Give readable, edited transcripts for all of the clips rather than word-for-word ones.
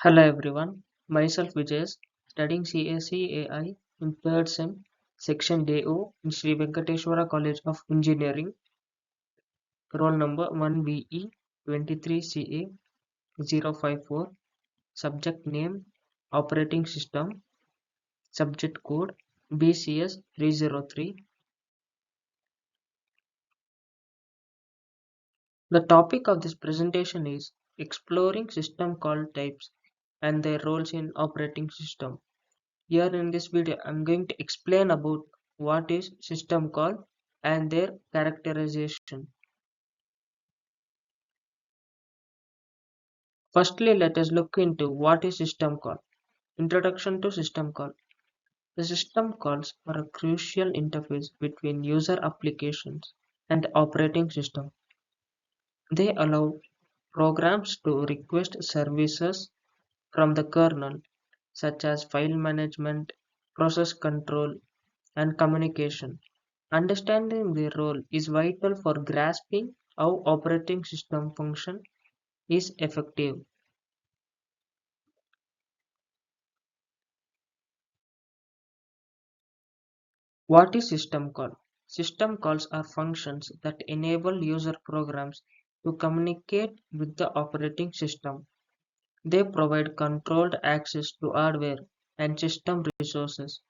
Hello everyone, myself Vijay, studying CSE AI in 3rd SEM, Section DO in Sri Venkateswara College of Engineering, roll number 1BE 23CA 054, subject name Operating System, subject code BCS 303. The topic of this presentation is exploring system call types and their roles in operating system. Here in this video, I'm going to explain about what is system call and their characterization. Firstly, let us look into what is system call. Introduction to system call. The system calls are a crucial interface between user applications and the operating system. They allow programs to request services from the kernel, such as file management, process control, and communication. Understanding their role is vital for grasping how operating system function is effective. What is system call? System calls are functions that enable user programs to communicate with the operating system. They provide controlled access to hardware and system resources,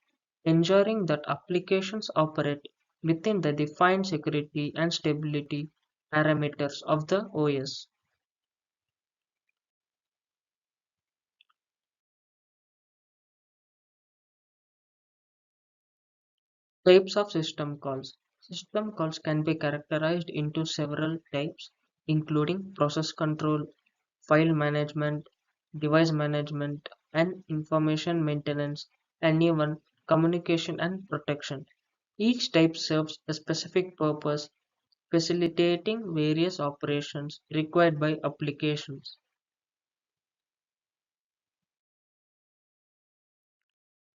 ensuring that applications operate within the defined security and stability parameters of the OS. Types of system calls. System calls can be characterized into several types, including process control, file management, device management, and information maintenance, and even communication and protection. Each type serves a specific purpose, facilitating various operations required by applications.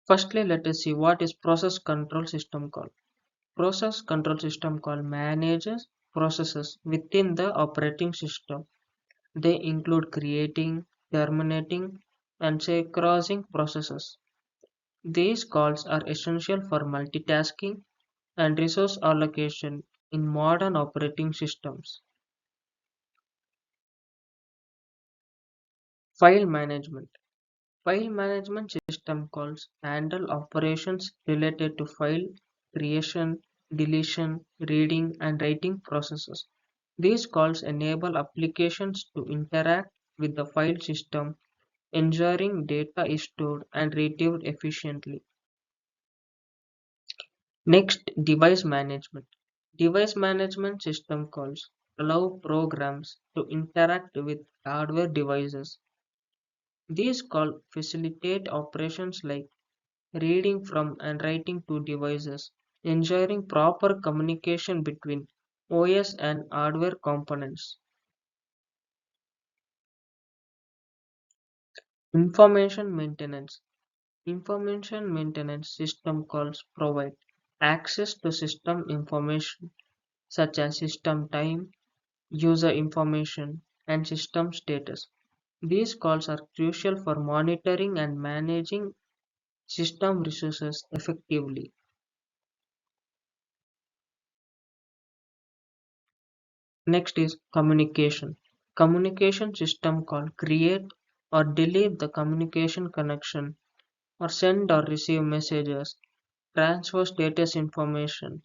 Firstly, let us see what is process control system call. Process control system call manages processes within the operating system. They include creating, terminating, and synchronizing processes. These calls are essential for multitasking and resource allocation in modern operating systems. File management. File management system calls handle operations related to file creation, deletion, reading, and writing processes. These calls enable applications to interact with the file system, ensuring data is stored and retrieved efficiently. Next, device management. Device management system calls allow programs to interact with hardware devices. These calls facilitate operations like reading from and writing to devices, ensuring proper communication between OS and hardware components. Information maintenance. Information maintenance system calls provide access to system information such as system time, user information, and system status. These calls are crucial for monitoring and managing system resources effectively. Next is communication. Communication system call create or delete the communication connection or send or receive messages, transfer status information,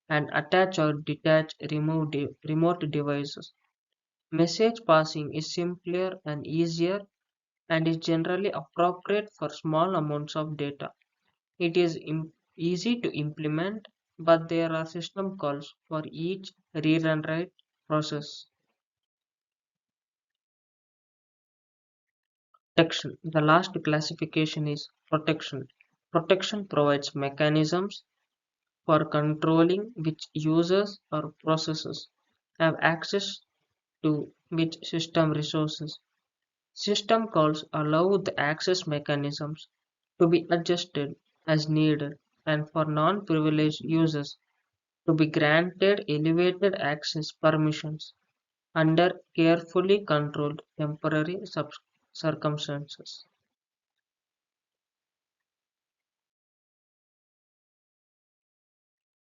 and attach or detach remote devices. Message passing is simpler and easier and is generally appropriate for small amounts of data. It is easy to implement, but there are system calls for each read and write process. Protection. The last classification is protection. Protection provides mechanisms for controlling which users or processes have access to which system resources. System calls allow the access mechanisms to be adjusted as needed and for non-privileged users to be granted elevated access permissions under carefully controlled temporary circumstances.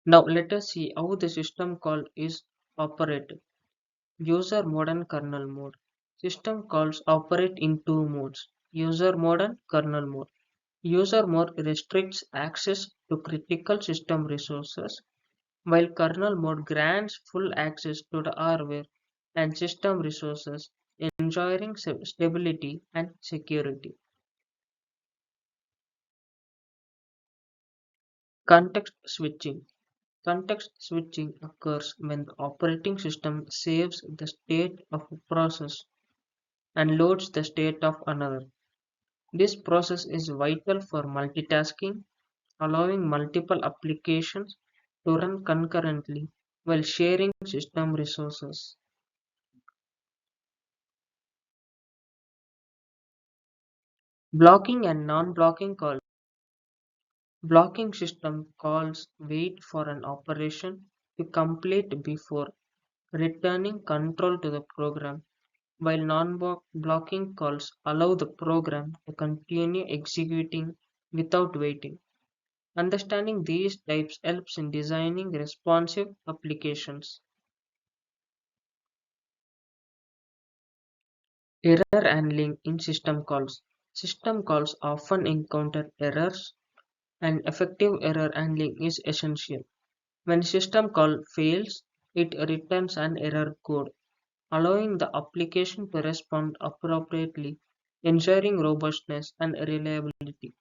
Now let us see how the system call is operated. User mode and kernel mode. System calls operate in two modes, user mode and kernel mode. User mode restricts access to critical system resources, while kernel mode grants full access to the hardware and system resources, ensuring stability and security. Context switching. Context switching occurs when the operating system saves the state of a process and loads the state of another. This process is vital for multitasking, allowing multiple applications to run concurrently while sharing system resources. Blocking and non-blocking calls. Blocking system calls wait for an operation to complete before returning control to the program, while non-blocking calls allow the program to continue executing without waiting. Understanding these types helps in designing responsive applications. Error handling in system calls. System calls often encounter errors, and effective error handling is essential. When system call fails, it returns an error code, allowing the application to respond appropriately, ensuring robustness and reliability.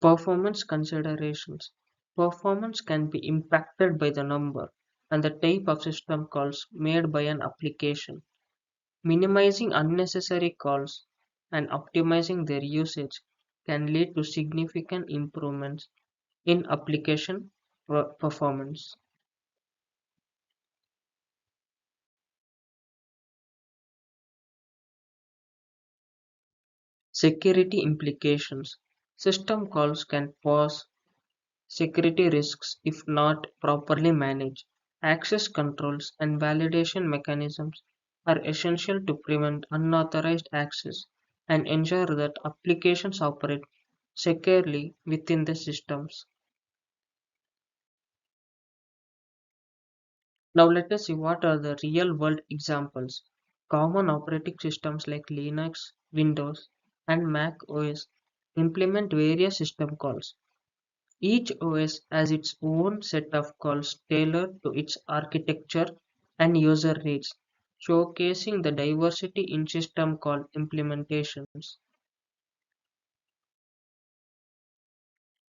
Performance considerations. Performance can be impacted by the number and the type of system calls made by an application. Minimizing unnecessary calls and optimizing their usage can lead to significant improvements in application performance. Security implications. System calls can pose security risks if not properly managed. Access controls and validation mechanisms are essential to prevent unauthorized access and ensure that applications operate securely within the systems. Now let us see what are the real world examples. Common operating systems like Linux, Windows, and Mac OS implement various system calls. Each OS has its own set of calls tailored to its architecture and user needs, showcasing the diversity in system call implementations.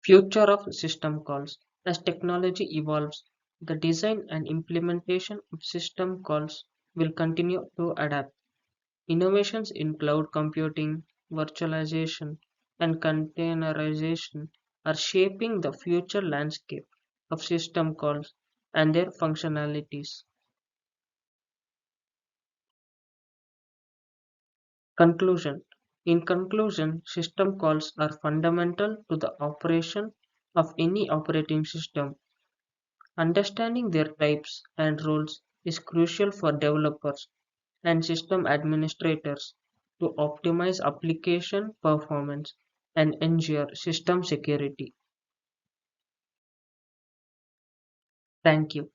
Future of system calls. As technology evolves, the design and implementation of system calls will continue to adapt. Innovations in cloud computing, virtualization, and containerization are shaping the future landscape of system calls and their functionalities. Conclusion. In conclusion, system calls are fundamental to the operation of any operating system. Understanding their types and roles is crucial for developers and system administrators to optimize application performance and ensure system security. Thank you.